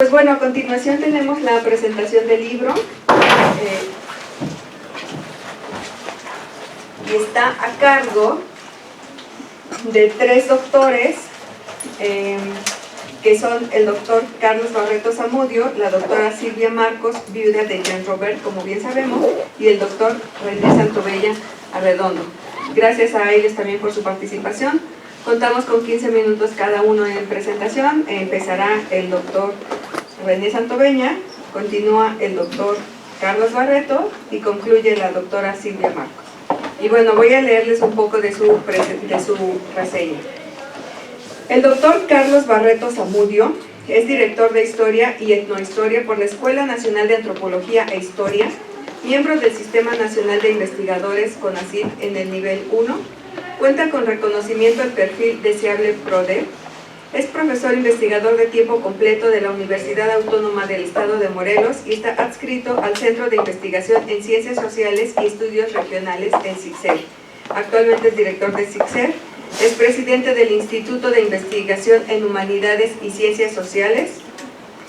Pues bueno, a continuación tenemos la presentación del libro y está a cargo de tres doctores que son el doctor Carlos Barreto Zamudio, la doctora Silvia Marcos, viuda de Jean Robert, como bien sabemos, y el doctor René Santobella Arredondo. Gracias a ellos también por su participación. Contamos con 15 minutos cada uno en presentación. Empezará el doctor René Santobella, continúa el doctor Carlos Barreto y concluye la doctora Silvia Marcos. Y bueno, voy a leerles un poco de su reseña. El doctor Carlos Barreto Zamudio es director de Historia y Etnohistoria por la Escuela Nacional de Antropología e Historia, miembro del Sistema Nacional de Investigadores CONACYT en el nivel 1, cuenta con reconocimiento al perfil deseable PRODE, es profesor investigador de tiempo completo de la Universidad Autónoma del Estado de Morelos y está adscrito al Centro de Investigación en Ciencias Sociales y Estudios Regionales en CICSER. Actualmente es director de CICSER, es presidente del Instituto de Investigación en Humanidades y Ciencias Sociales,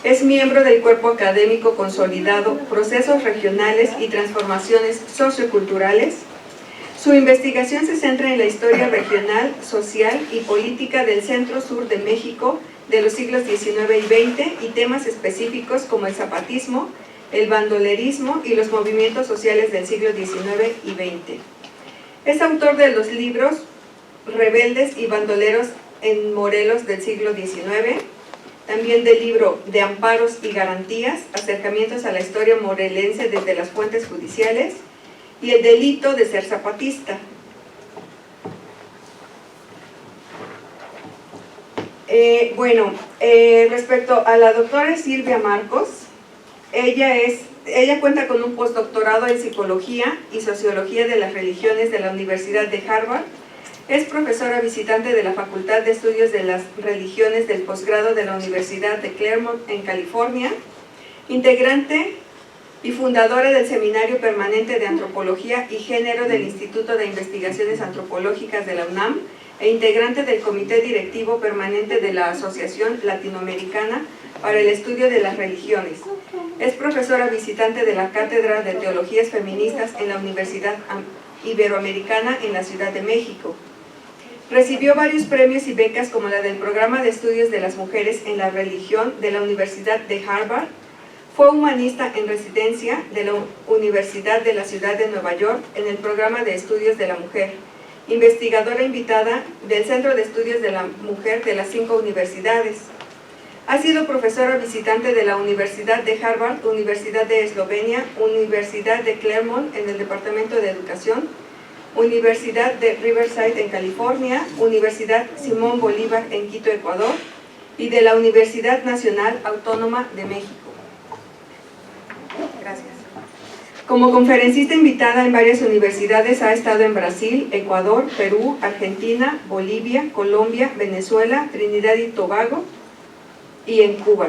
es miembro del Cuerpo Académico Consolidado Procesos Regionales y Transformaciones Socioculturales. Su investigación se centra en la historia regional, social y política del centro-sur de México de los siglos XIX y XX y temas específicos como el zapatismo, el bandolerismo y los movimientos sociales del siglo XIX y XX. Es autor de los libros Rebeldes y Bandoleros en Morelos del siglo XIX, también del libro De Amparos y Garantías, acercamientos a la historia morelense desde las fuentes judiciales, y el delito de ser zapatista. Respecto a la doctora Silvia Marcos, ella cuenta con un postdoctorado en Psicología y Sociología de las Religiones de la Universidad de Harvard, es profesora visitante de la Facultad de Estudios de las Religiones del posgrado de la Universidad de Claremont en California, integrante y fundadora del Seminario Permanente de Antropología y Género del Instituto de Investigaciones Antropológicas de la UNAM e integrante del Comité Directivo Permanente de la Asociación Latinoamericana para el Estudio de las Religiones. Es profesora visitante de la Cátedra de Teologías Feministas en la Universidad Iberoamericana en la Ciudad de México. Recibió varios premios y becas como la del Programa de Estudios de las Mujeres en la Religión de la Universidad de Harvard. Fue humanista en residencia de la Universidad de la Ciudad de Nueva York en el Programa de Estudios de la Mujer, investigadora invitada del Centro de Estudios de la Mujer de las 5 universidades. Ha sido profesora visitante de la Universidad de Harvard, Universidad de Eslovenia, Universidad de Claremont en el Departamento de Educación, Universidad de Riverside en California, Universidad Simón Bolívar en Quito, Ecuador, y de la Universidad Nacional Autónoma de México. Gracias. Como conferencista invitada en varias universidades ha estado en Brasil, Ecuador, Perú, Argentina, Bolivia, Colombia, Venezuela, Trinidad y Tobago y en Cuba.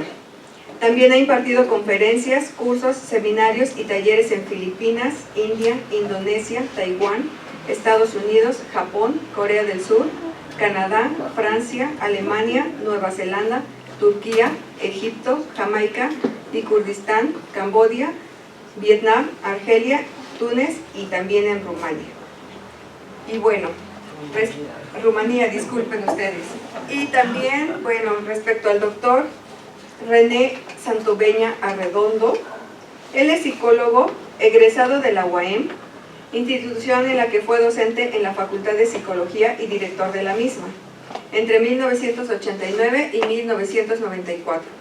También ha impartido conferencias, cursos, seminarios y talleres en Filipinas, India, Indonesia, Taiwán, Estados Unidos, Japón, Corea del Sur, Canadá, Francia, Alemania, Nueva Zelanda, Turquía, Egipto, Jamaica y Kurdistán, Camboya, Vietnam, Argelia, Túnez y también en Rumania. Y bueno, Rumanía, disculpen ustedes. Y también, bueno, respecto al doctor René Santobella Arredondo, él es psicólogo, egresado de la UAM, institución en la que fue docente en la Facultad de Psicología y director de la misma, entre 1989 y 1994.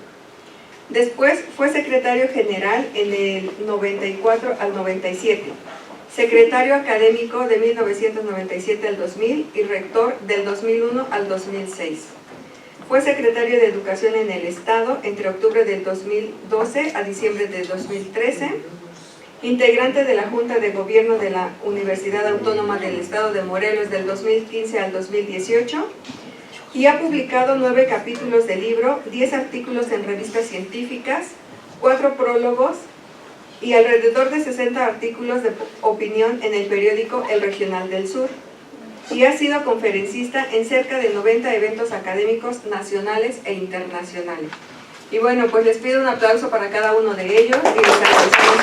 Después fue secretario general en el 94 al 97, secretario académico de 1997 al 2000 y rector del 2001 al 2006. Fue secretario de Educación en el Estado entre octubre del 2012 a diciembre del 2013, integrante de la Junta de Gobierno de la Universidad Autónoma del Estado de Morelos del 2015 al 2018, y ha publicado 9 capítulos de libro, 10 artículos en revistas científicas, 4 prólogos y alrededor de 60 artículos de opinión en el periódico El Regional del Sur. Y ha sido conferencista en cerca de 90 eventos académicos nacionales e internacionales. Y bueno, pues les pido un aplauso para cada uno de ellos y les agradecemos.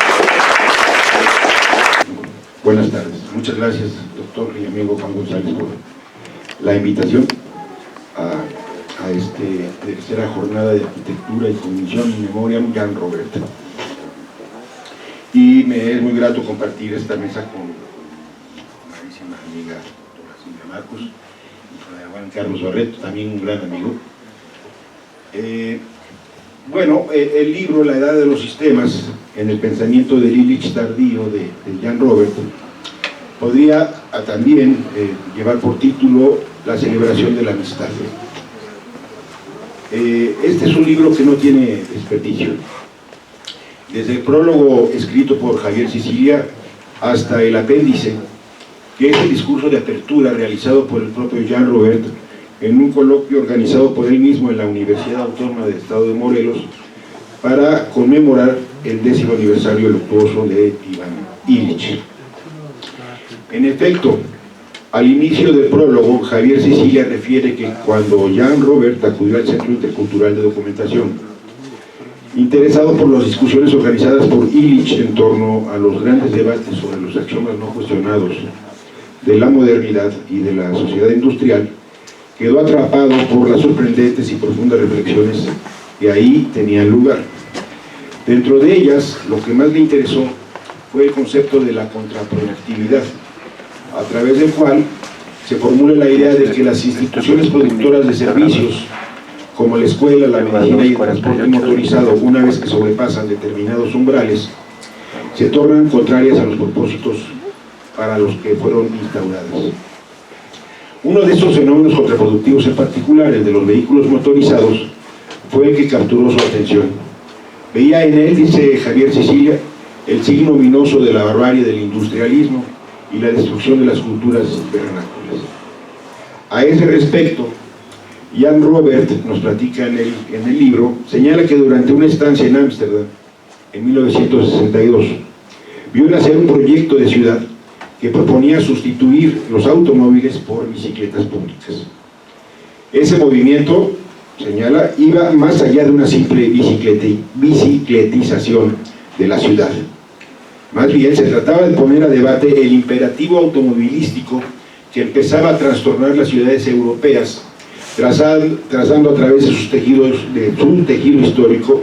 Buenas tardes. Muchas gracias, doctor y amigo Juan González, por la invitación a esta tercera jornada de arquitectura y comisión in memoriam Jan Robert. Y me es muy grato compartir esta mesa con una buenísima amiga, doctora Silvia Marcos, y con el Juan Carlos Barreto, también un gran amigo. Bueno, el libro La Edad de los Sistemas, en el pensamiento del Illich tardío de Jan Robert, podría también llevar por título La celebración de la amistad. Este es un libro que no tiene desperdicio. Desde el prólogo escrito por Javier Sicilia hasta el apéndice, que es el discurso de apertura realizado por el propio Jan Robert en un coloquio organizado por él mismo en la Universidad Autónoma del Estado de Morelos para conmemorar el 10º aniversario luctuoso de Ivan Illich. En efecto, al inicio del prólogo, Javier Sicilia refiere que cuando Jan Robert acudió al Centro Intercultural de Documentación, interesado por las discusiones organizadas por Illich en torno a los grandes debates sobre los axiomas no cuestionados de la modernidad y de la sociedad industrial, quedó atrapado por las sorprendentes y profundas reflexiones que ahí tenían lugar. Dentro de ellas, lo que más le interesó fue el concepto de la contraproductividad, a través del cual se formula la idea de que las instituciones productoras de servicios, como la escuela, la medicina y el transporte motorizado, una vez que sobrepasan determinados umbrales, se tornan contrarias a los propósitos para los que fueron instauradas. Uno de estos fenómenos contraproductivos en particular, el de los vehículos motorizados, fue el que capturó su atención. Veía en él, dice Javier Sicilia, el signo ominoso de la barbarie del industrialismo y la destrucción de las culturas vernáculas. A ese respecto, Jan Robert nos platica en el libro, señala que durante una estancia en Ámsterdam, en 1962, vio nacer un proyecto de ciudad que proponía sustituir los automóviles por bicicletas públicas. Ese movimiento, señala, iba más allá de una simple bicicletización de la ciudad. Más bien se trataba de poner a debate el imperativo automovilístico que empezaba a trastornar las ciudades europeas, trazando a través de su tejido histórico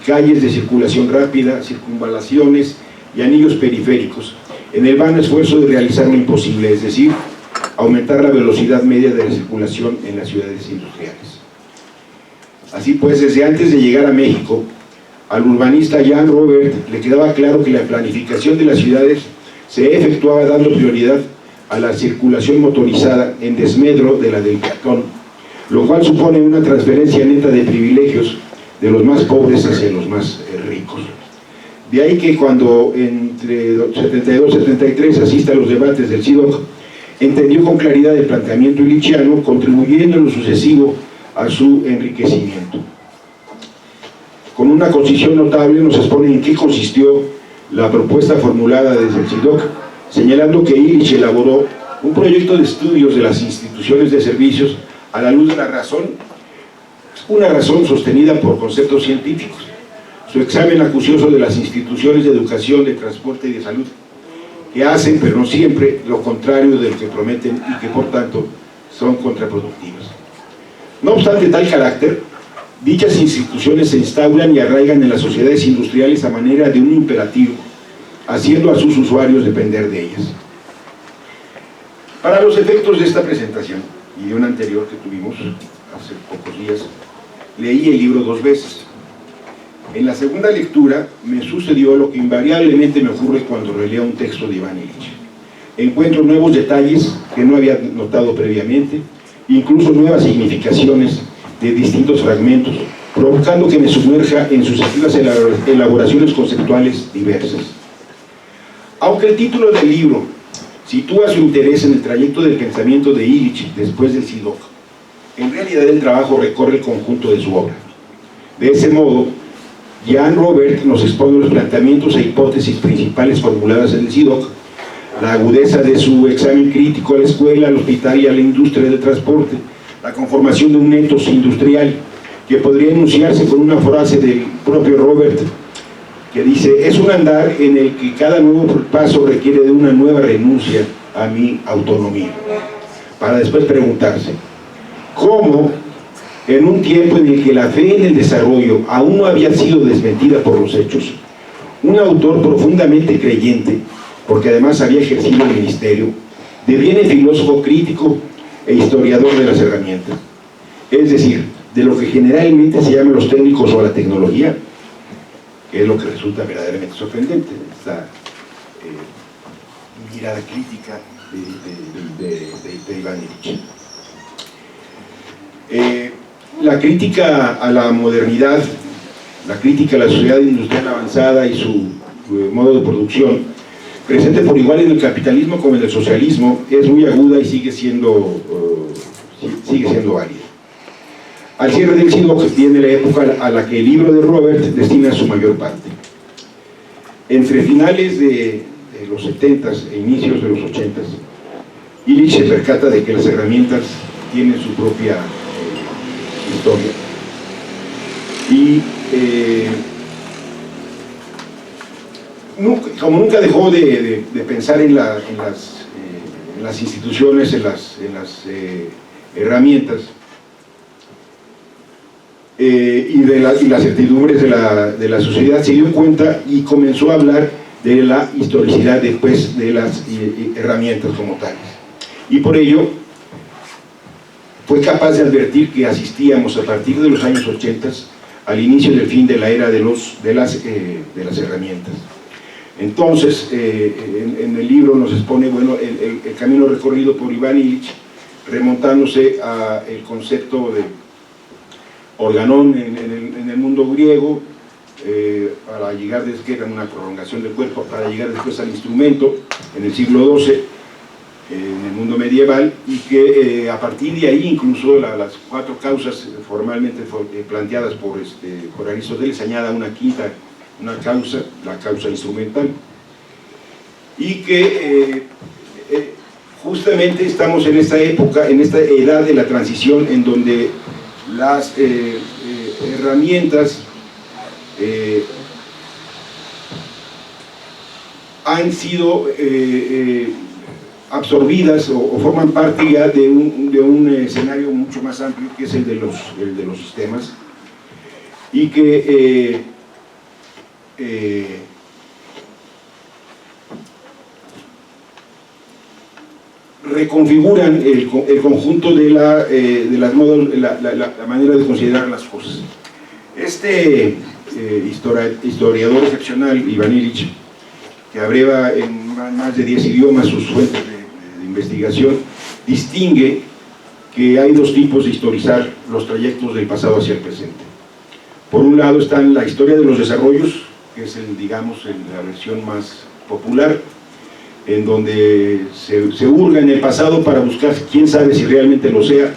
calles de circulación rápida, circunvalaciones y anillos periféricos, en el vano esfuerzo de realizar lo imposible, es decir, aumentar la velocidad media de la circulación en las ciudades industriales. Así pues, desde antes de llegar a México, al urbanista Jan Robert le quedaba claro que la planificación de las ciudades se efectuaba dando prioridad a la circulación motorizada en desmedro de la del peatón, lo cual supone una transferencia neta de privilegios de los más pobres hacia los más ricos. De ahí que cuando entre 72 y 73 asiste a los debates del CIDOC, entendió con claridad el planteamiento illichiano, contribuyendo en lo sucesivo a su enriquecimiento. Con una concisión notable nos expone en qué consistió la propuesta formulada desde el CIDOC, señalando que Illich elaboró un proyecto de estudios de las instituciones de servicios a la luz de la razón, una razón sostenida por conceptos científicos, su examen acucioso de las instituciones de educación, de transporte y de salud, que hacen, pero no siempre, lo contrario de lo que prometen y que por tanto son contraproductivas. No obstante tal carácter, dichas instituciones se instauran y arraigan en las sociedades industriales a manera de un imperativo, haciendo a sus usuarios depender de ellas. Para los efectos de esta presentación y de una anterior que tuvimos hace pocos días, leí el libro 2 veces. En la segunda lectura me sucedió lo que invariablemente me ocurre cuando releo un texto de Ivan Illich. Encuentro nuevos detalles que no había notado previamente, incluso nuevas significaciones de distintos fragmentos, provocando que me sumerja en sucesivas elaboraciones conceptuales diversas. Aunque el título del libro sitúa su interés en el trayecto del pensamiento de Illich después del CIDOC, en realidad el trabajo recorre el conjunto de su obra. De ese modo, Jan Robert nos expone los planteamientos e hipótesis principales formuladas en el CIDOC, la agudeza de su examen crítico a la escuela, al hospital y a la industria del transporte, la conformación de un etos industrial que podría enunciarse con una frase del propio Robert, que dice: es un andar en el que cada nuevo paso requiere de una nueva renuncia a mi autonomía, para después preguntarse, ¿cómo, en un tiempo en el que la fe en el desarrollo aún no había sido desmentida por los hechos, un autor profundamente creyente, porque además había ejercido el ministerio, deviene filósofo crítico e historiador de las herramientas? Es decir, de lo que generalmente se llama los técnicos o la tecnología, que es lo que resulta verdaderamente sorprendente, esta mirada crítica de Iván Illich. La crítica a la modernidad, la crítica a la sociedad industrial avanzada y su modo de producción, presente por igual en el capitalismo como en el socialismo, es muy aguda y sigue siendo válida. Al cierre del siglo viene la época a la que el libro de Robert destina su mayor parte. Entre finales de los 70s e inicios de los 80s, Illich se percata de que las herramientas tienen su propia historia. Y como nunca dejó de pensar en las instituciones, en las herramientas, y las certidumbres de la sociedad, se dio cuenta y comenzó a hablar de la historicidad después de las herramientas como tales. Y por ello fue capaz de advertir que asistíamos a partir de los años 80 al inicio del fin de la era de las herramientas. Entonces, en el libro nos expone, bueno, el camino recorrido por Iván Illich, remontándose al concepto de organón en el mundo griego, para llegar después, que era una prolongación del cuerpo, para llegar después al instrumento en el siglo XII, en el mundo medieval, y que a partir de ahí incluso las 4 causas formalmente planteadas por Aristóteles añada una quinta, una causa, la causa instrumental, y que justamente estamos en esta época, en esta edad de la transición, en donde las herramientas han sido absorbidas o forman parte ya de un escenario mucho más amplio, que es el de los sistemas, y que reconfiguran el conjunto de la manera de considerar las cosas. Este historiador excepcional, Iván Illich, que abreva en más de 10 idiomas sus fuentes de investigación, distingue que hay 2 tipos de historizar los trayectos del pasado hacia el presente. Por un lado están la historia de los desarrollos, que es la versión más popular, en donde se hurga en el pasado para buscar, quién sabe si realmente lo sea,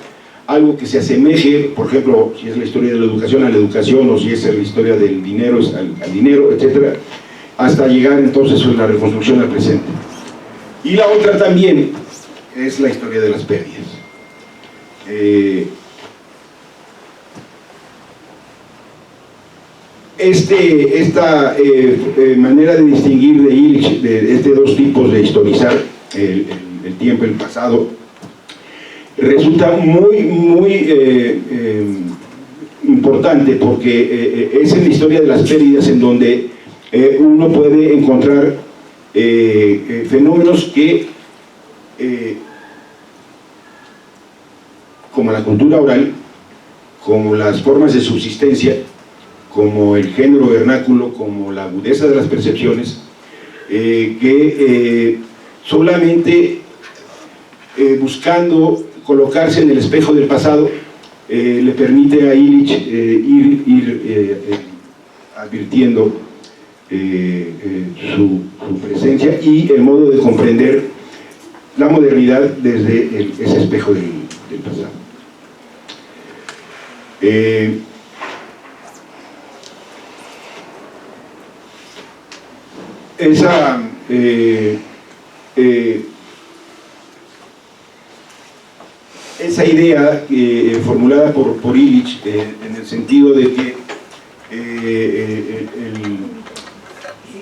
algo que se asemeje, por ejemplo, si es la historia de la educación, a la educación, o si es la historia del dinero, al dinero, etc., hasta llegar entonces a la reconstrucción al presente. Y la otra también es la historia de las pérdidas. Esta manera de distinguir de Illich, de 2 tipos de historizar el tiempo, el pasado, resulta muy importante, porque es en la historia de las pérdidas en donde uno puede encontrar fenómenos que, como la cultura oral, como las formas de subsistencia, como el género vernáculo, como la agudeza de las percepciones, que solamente buscando colocarse en el espejo del pasado le permite a Illich ir advirtiendo su presencia y el modo de comprender la modernidad desde ese espejo del pasado. Esa esa idea formulada por Illich, en el sentido de que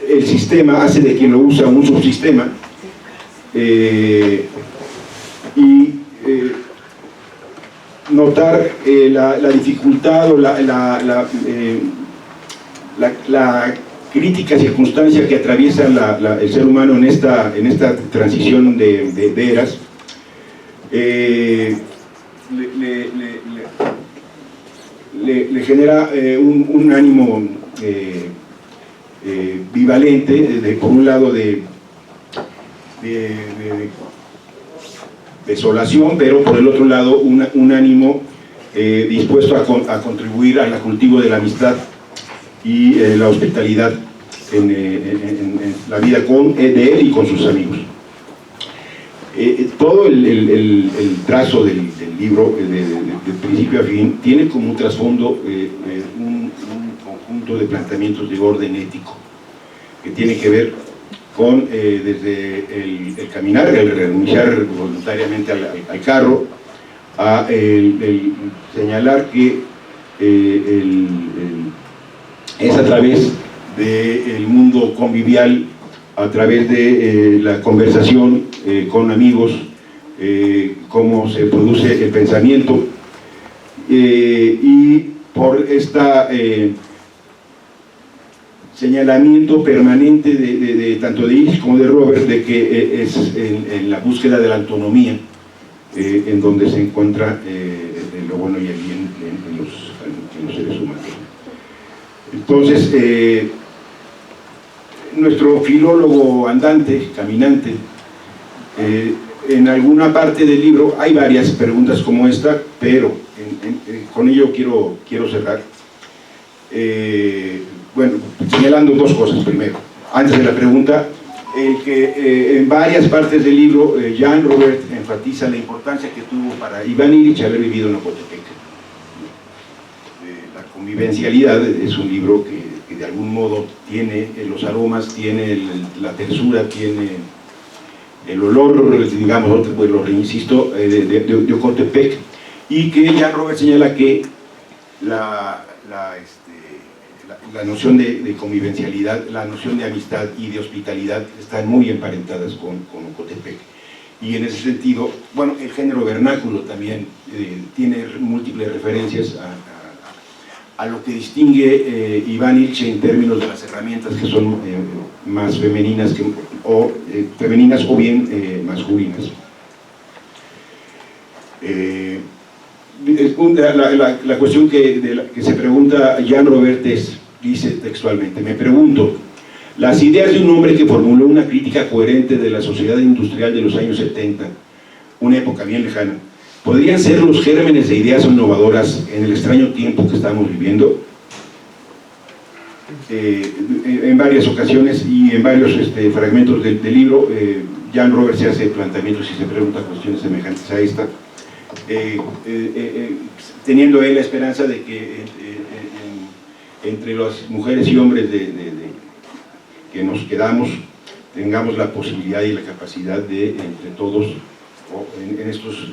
el sistema hace de quien lo usa un subsistema, y notar la dificultad o la crítica circunstancia que atraviesa el ser humano en esta transición de eras, le genera un ánimo bivalente, por un lado de desolación, pero por el otro lado un ánimo dispuesto a contribuir al cultivo de la amistad y la hospitalidad en la vida de él y con sus amigos. Todo el trazo del libro, de principio a fin, tiene como un trasfondo un conjunto de planteamientos de orden ético, que tiene que ver con desde el caminar, el renunciar voluntariamente al carro, a el señalar que es a través del mundo convivial, a través de la conversación con amigos, cómo se produce el pensamiento, y por este señalamiento permanente tanto de Illich como de Robert, de que es en la búsqueda de la autonomía en donde se encuentra lo bueno y el bien en los seres humanos. Entonces, nuestro filólogo andante, caminante, en alguna parte del libro hay varias preguntas como esta, pero con ello quiero cerrar. Bueno, señalando dos cosas primero. Antes de la pregunta, en varias partes del libro, Jan Robert enfatiza la importancia que tuvo para Iván Illich haber vivido en Ocotepec. La convivencialidad es un libro que de algún modo tiene los aromas, tiene la tersura, tiene el olor, digamos, insisto, de Ocotepec, y que Jan Robert señala que la noción de convivencialidad, la noción de amistad y de hospitalidad están muy emparentadas con Ocotepec. Y en ese sentido, bueno, el género vernáculo también tiene múltiples referencias a lo que distingue Iván Illich en términos de las herramientas que son más femeninas, femeninas o bien masculinas. La cuestión que se pregunta Jan Robert dice textualmente: me pregunto, las ideas de un hombre que formuló una crítica coherente de la sociedad industrial de los años 70, una época bien lejana, ¿podrían ser los gérmenes de ideas innovadoras en el extraño tiempo que estamos viviendo? En varias ocasiones y en varios fragmentos del libro, Jan Robert se hace planteamientos y se pregunta cuestiones semejantes a esta, teniendo él la esperanza de que entre las mujeres y hombres que nos quedamos tengamos la posibilidad y la capacidad de, entre todos, en estos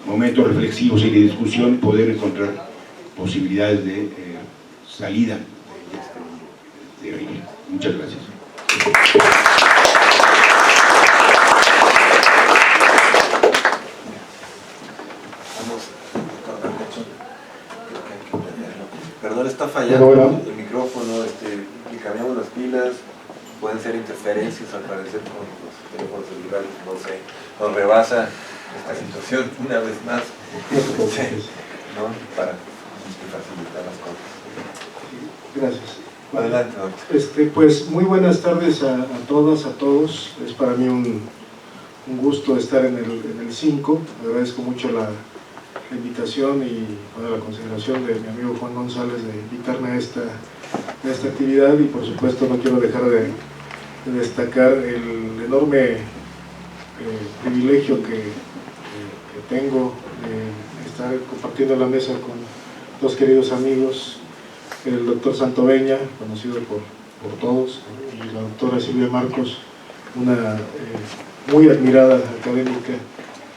momentos reflexivos y de discusión, poder encontrar posibilidades de salida de este terrible. Muchas gracias. Perdón, está fallando el micrófono, le cambiamos las pilas, pueden ser interferencias al parecer con los teléfonos celulares, no sé, nos rebasa esta situación una vez más, ¿no? Para facilitar las cosas. Gracias. Adelante, doctor. Pues muy buenas tardes a todas, a todos. Es para mí un gusto estar en el 5. Agradezco mucho la invitación y la consideración de mi amigo Juan González de invitarme a esta actividad, y por supuesto no quiero dejar de destacar el enorme privilegio que tengo de estar compartiendo la mesa con dos queridos amigos, el doctor Santoveña, conocido por todos, y la doctora Silvia Marcos, una muy admirada académica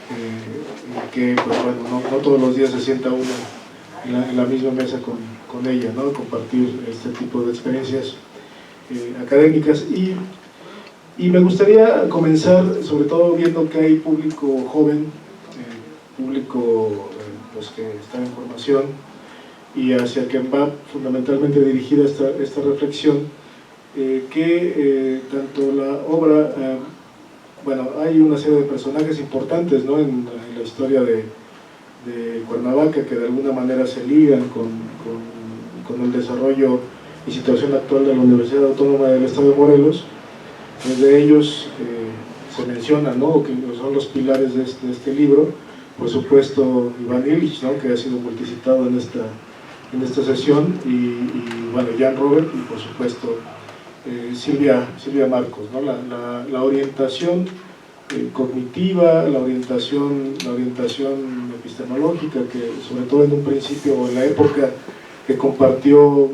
y que pues, bueno, no todos los días se sienta uno en la misma mesa con ella, ¿no? Compartir este tipo de experiencias académicas. Y me gustaría comenzar sobre todo viendo que hay público joven, público pues, que está en formación y hacia quien va fundamentalmente dirigida esta reflexión, que tanto la obra, bueno, hay una serie de personajes importantes, ¿no? en la historia de Cuernavaca que de alguna manera se ligan con el desarrollo y situación actual de la Universidad Autónoma del Estado de Morelos. De ellos se menciona, ¿no?, que son los pilares de este libro, por supuesto Iván Illich, ¿no?, que ha sido multicitado en esta sesión, y bueno, Jan Robert, y por supuesto Silvia Marcos, ¿no? La orientación cognitiva, la orientación epistemológica, que sobre todo en un principio, o en la época que compartió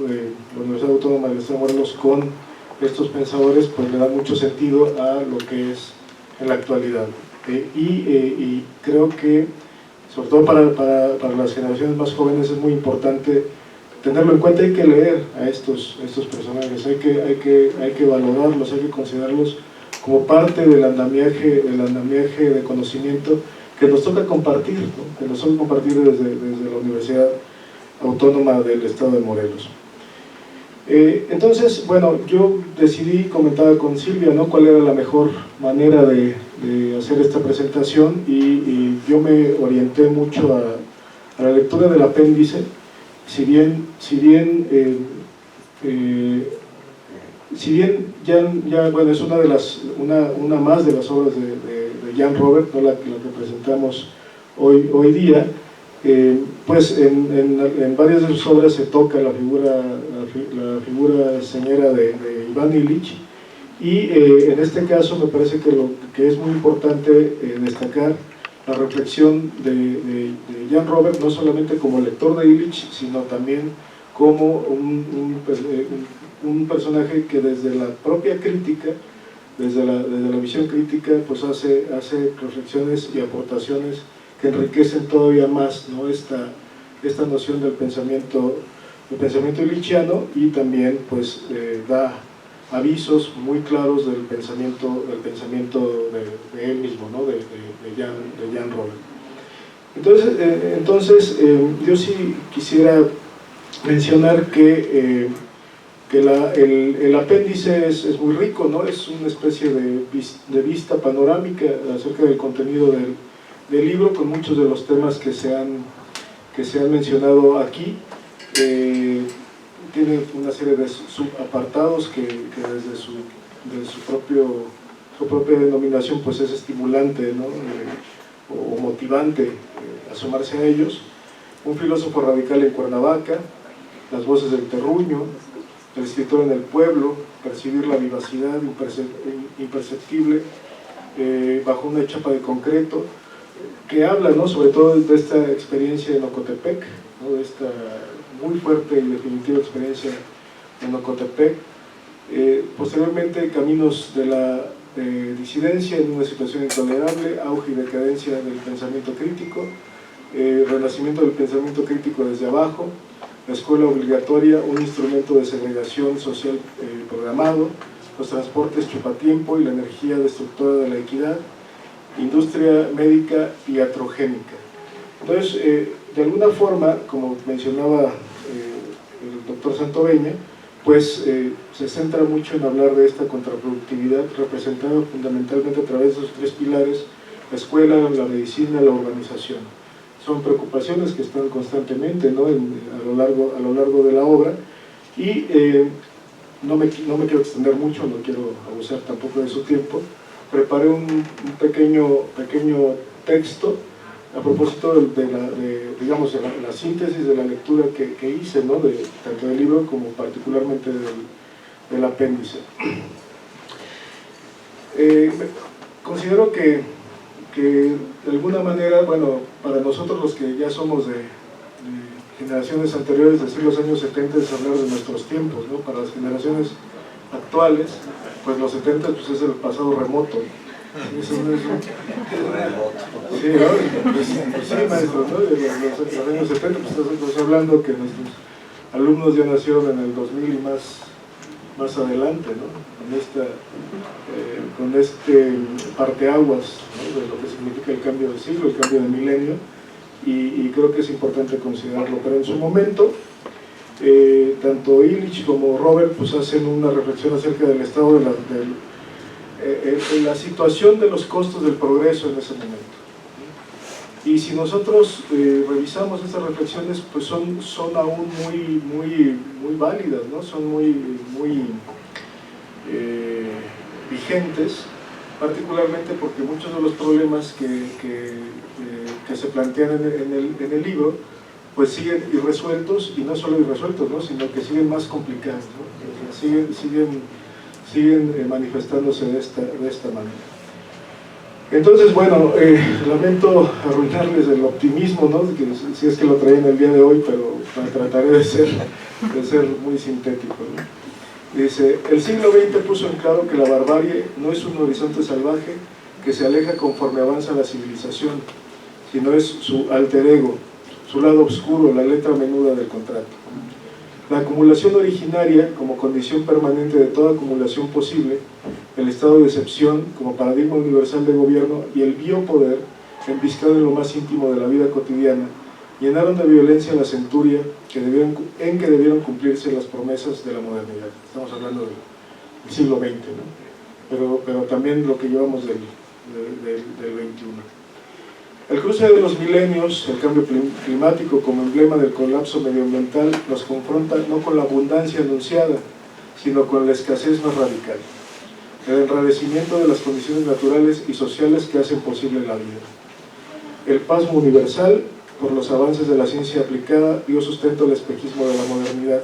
la Universidad Autónoma del Estado de Morelos con estos pensadores, pues le da mucho sentido a lo que es en la actualidad. Y creo que, sobre todo para las generaciones más jóvenes, es muy importante tenerlo en cuenta. Hay que leer a estos personajes, hay que valorarlos, hay que considerarlos como parte del andamiaje de conocimiento que nos toca compartir, ¿no? Que nos toca compartir desde la Universidad Autónoma del Estado de Morelos. Entonces, bueno, yo decidí, comentaba con Silvia, ¿no?, cuál era la mejor manera de hacer esta presentación, y yo me orienté mucho a la lectura del apéndice. Si bien ya bueno, es una más de las obras de Jan Robert, ¿no?, la que presentamos hoy día, pues en varias de sus obras se toca la figura señera de Iván Illich, y en este caso me parece que es muy importante destacar la reflexión de Jan Robert, no solamente como lector de Illich, sino también como un personaje que desde la propia crítica, desde la visión crítica, pues hace reflexiones y aportaciones que enriquecen todavía más, ¿no?, esta noción del pensamiento illichiano, y también pues da avisos muy claros del pensamiento de él mismo, ¿no?, de Jan Robert. Entonces yo sí quisiera mencionar que el apéndice es muy rico, ¿no? Es una especie de vista panorámica acerca del contenido del libro, con muchos de los temas que se han mencionado aquí. Tiene una serie de subapartados que desde su propia denominación pues es estimulante, ¿no?, o motivante asomarse a ellos. Un filósofo radical en Cuernavaca, las voces del terruño, el escritor en el pueblo, percibir la vivacidad imperceptible bajo una chapa de concreto, que habla, ¿no?, sobre todo de esta experiencia en Ocotepec, ¿no?, de esta muy fuerte y definitiva experiencia en Ocotepec. Posteriormente, Caminos de la disidencia en una situación intolerable, auge y decadencia del pensamiento crítico, renacimiento del pensamiento crítico desde abajo, la escuela obligatoria, un instrumento de segregación social programado, los transportes chupatiempo y la energía destructora de la equidad, industria médica iatrogénica. Entonces, de alguna forma, como mencionaba el doctor Santoveña, pues se centra mucho en hablar de esta contraproductividad representada fundamentalmente a través de esos tres pilares: la escuela, la medicina, la urbanización. Son preocupaciones que están constantemente, ¿no?, a lo largo de la obra, y no me quiero extender mucho, no quiero abusar tampoco de su tiempo. Preparé un pequeño texto a propósito de la síntesis de la lectura que hice, ¿no?, tanto del libro como particularmente del apéndice. Considero que de alguna manera, bueno, para nosotros los que ya somos de generaciones anteriores, decir los años 70 es hablar de nuestros tiempos, ¿no? Para las generaciones actuales, pues los 70 pues es el pasado remoto. Eso no es sí, ¿no? Pues sí, maestro, ¿no? De los años 70, pues estamos hablando que nuestros alumnos ya nacieron en el 2000 y más adelante, ¿no? Con este parteaguas, ¿no? De lo que significa el cambio de siglo, el cambio de milenio, y creo que es importante considerarlo. Pero en su momento, tanto Illich como Robert pues hacen una reflexión acerca del estado de la situación de los costos del progreso en ese momento. Y si nosotros revisamos estas reflexiones, pues son aún muy válidas, ¿no? Son muy vigentes, particularmente porque muchos de los problemas que se plantean en el libro pues siguen irresueltos, y no solo irresueltos, ¿no? Sino que siguen más complicados, ¿no? Siguen manifestándose de esta manera. Entonces, bueno, lamento arruinarles el optimismo, ¿no? Si es que lo traen el día de hoy, pero trataré de ser muy sintético, ¿no? Dice, el siglo XX puso en claro que la barbarie no es un horizonte salvaje que se aleja conforme avanza la civilización, sino es su alter ego, su lado oscuro, la letra menuda del contrato. La acumulación originaria como condición permanente de toda acumulación posible, el estado de excepción como paradigma universal de gobierno y el biopoder embiscado en lo más íntimo de la vida cotidiana, llenaron de violencia la centuria en que debieron cumplirse las promesas de la modernidad. Estamos hablando del siglo XX, ¿no? Pero también lo que llevamos del XXI. El cruce de los milenios, el cambio climático como emblema del colapso medioambiental, nos confronta no con la abundancia anunciada, sino con la escasez más radical, el enrarecimiento de las condiciones naturales y sociales que hacen posible la vida. El pasmo universal, por los avances de la ciencia aplicada, dio sustento al espejismo de la modernidad.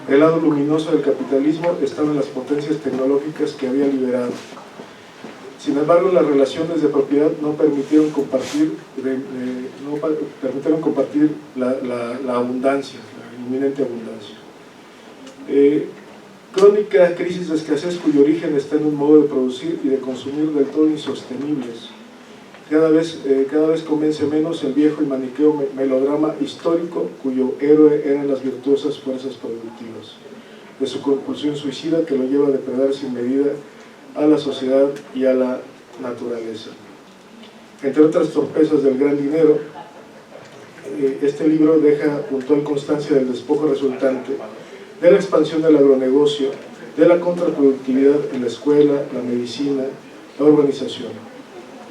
El lado luminoso del capitalismo estaba en las potencias tecnológicas que había liberado. Sin embargo, las relaciones de propiedad no permitieron compartir la abundancia, la inminente abundancia. Crónica crisis de escasez cuyo origen está en un modo de producir y de consumir del todo insostenibles. Cada vez convence menos el viejo y maniqueo melodrama histórico cuyo héroe eran las virtuosas fuerzas productivas, de su compulsión suicida que lo lleva a depredar sin medida a la sociedad y a la naturaleza. Entre otras torpezas del gran dinero, este libro deja puntual constancia del despojo resultante, de la expansión del agronegocio, de la contraproductividad en la escuela, la medicina, la urbanización.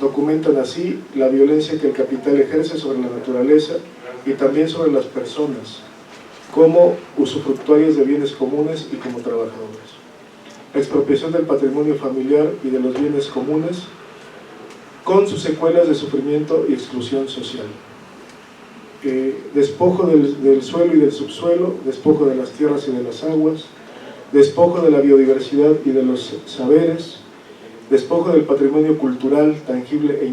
Documentan así la violencia que el capital ejerce sobre la naturaleza y también sobre las personas, como usufructuarias de bienes comunes y como trabajadores. La expropiación del patrimonio familiar y de los bienes comunes, con sus secuelas de sufrimiento y exclusión social. Despojo del suelo y del subsuelo, despojo de las tierras y de las aguas, despojo de la biodiversidad y de los saberes, despojo del patrimonio cultural, tangible e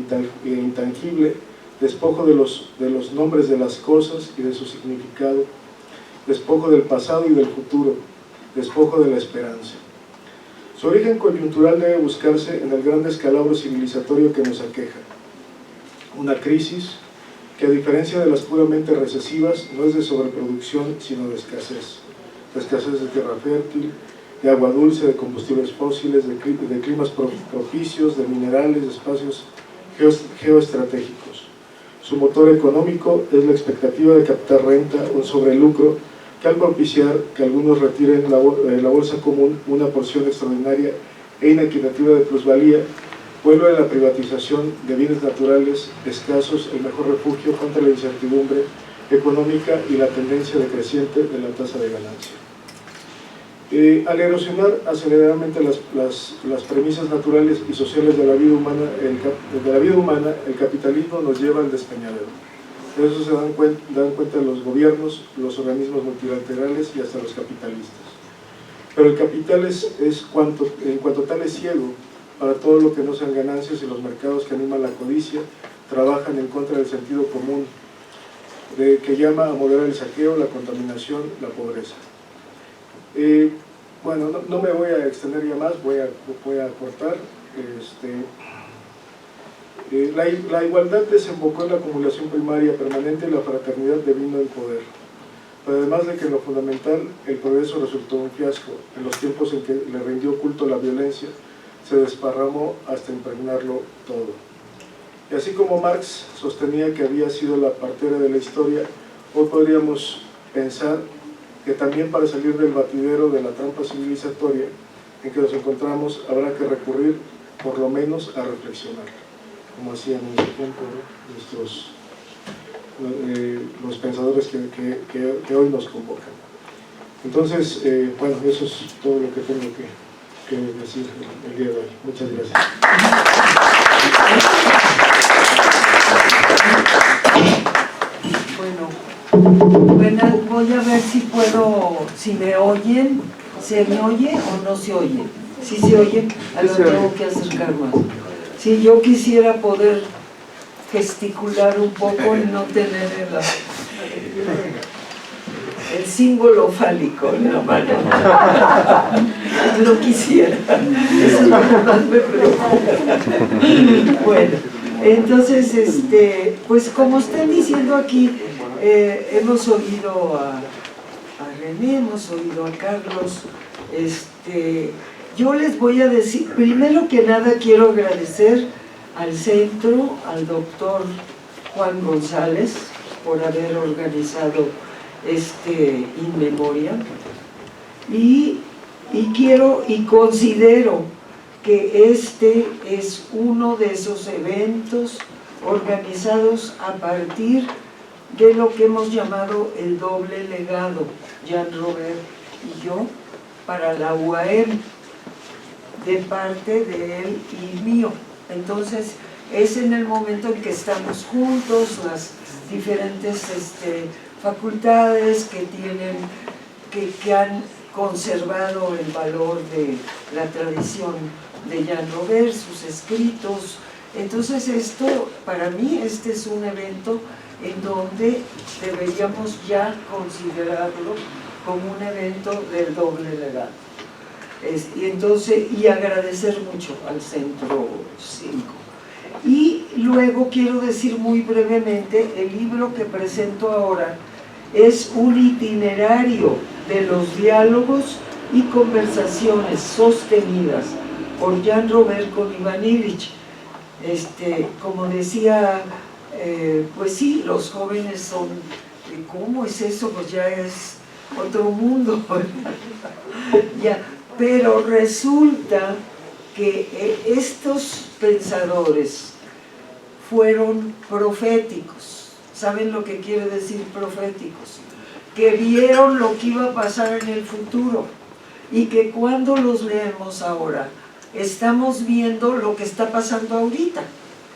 intangible, despojo de los nombres de las cosas y de su significado, despojo del pasado y del futuro, despojo de la esperanza. Su origen coyuntural debe buscarse en el gran descalabro civilizatorio que nos aqueja. Una crisis que, a diferencia de las puramente recesivas, no es de sobreproducción, sino de escasez. De escasez de tierra fértil, de agua dulce, de combustibles fósiles, de climas propicios, de minerales, de espacios geoestratégicos. Su motor económico es la expectativa de captar renta, un sobrelucro, que al propiciar que algunos retiren de la bolsa común una porción extraordinaria e inequitativa de plusvalía, vuelve a la privatización de bienes naturales escasos el mejor refugio contra la incertidumbre económica y la tendencia decreciente de la tasa de ganancia. Al erosionar aceleradamente las premisas naturales y sociales de la vida humana, el capitalismo nos lleva al despeñadero. De eso se dan cuenta los gobiernos, los organismos multilaterales y hasta los capitalistas. Pero el capital en cuanto tal es ciego para todo lo que no sean ganancias, y los mercados que animan la codicia trabajan en contra del sentido común que llama a moderar el saqueo, la contaminación, la pobreza. Bueno, no me voy a extender ya más, voy a cortar. La igualdad desembocó en la acumulación primaria permanente y la fraternidad devino el poder. Pero además de que en lo fundamental el progreso resultó un fiasco, en los tiempos en que le rindió culto la violencia, se desparramó hasta impregnarlo todo. Y así como Marx sostenía que había sido la partera de la historia, hoy podríamos pensar que también para salir del batidero de la trampa civilizatoria en que nos encontramos habrá que recurrir por lo menos a reflexionar, como hacían en ese tiempo, ¿no? Los pensadores que hoy nos convocan. Entonces, bueno, eso es todo lo que tengo que decir el día de hoy. Muchas gracias. Bueno, voy a ver si puedo, si me oyen, ¿se me oye o no se oye? Si se oye, a lo tengo que acercar más. Si yo quisiera poder gesticular un poco y no tener el símbolo fálico en la mano. No quisiera. Eso es lo que más me preocupa. Bueno, entonces, pues como están diciendo aquí, hemos oído a René, hemos oído a Carlos. Yo les voy a decir, primero que nada quiero agradecer al centro, al doctor Juan González, por haber organizado In Memoriam, y quiero y considero que es uno de esos eventos organizados a partir de lo que hemos llamado el doble legado, Jean Robert y yo, para la UAM, de parte de él y mío. Entonces, es en el momento en que estamos juntos, las diferentes facultades que han conservado el valor de la tradición de Jean Robert, sus escritos. Entonces, esto, para mí, es un evento en donde deberíamos ya considerarlo como un evento del doble legado. Y agradecer mucho al Centro 5. Y luego quiero decir muy brevemente, el libro que presento ahora es un itinerario de los diálogos y conversaciones sostenidas por Jean Robert con Iván Illich. Como decía, pues sí, los jóvenes son, ¿cómo es eso? Pues ya es otro mundo. Ya. Pero resulta que estos pensadores fueron proféticos. ¿Saben lo que quiere decir proféticos? Que vieron lo que iba a pasar en el futuro y que cuando los leemos ahora estamos viendo lo que está pasando ahorita.